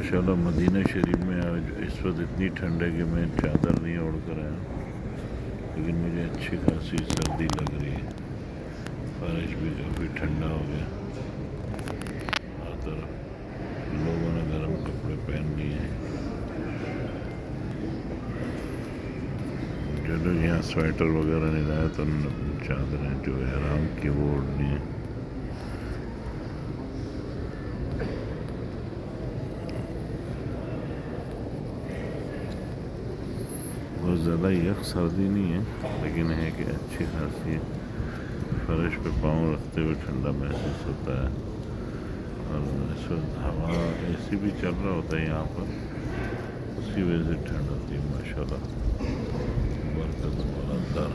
माशाल्लाह मदीना शरीफ में आज इस वक्त इतनी ठंड है कि मैं चादर नहीं ओढ़ कर आया, लेकिन मुझे अच्छी खासी सर्दी लग रही है। बारिश भी काफ़ी ठंडा हो गया, हर तरफ लोगों ने गर्म कपड़े पहन लिए हैं। जो लोग यहाँ स्वेटर वगैरह नहीं लाए तो चादरें जो है आराम की वो ओढ़नी है। बहुत ज़्यादा यख सर्दी नहीं है, लेकिन है कि अच्छी खासी है। फर्श पे पाँव रखते हुए ठंडा महसूस होता है, और इस वक्त हवा एसी भी चल रहा होता है यहाँ पर, उसकी वजह से ठंड होती है। माशाल्लाह बरकत वाला दर।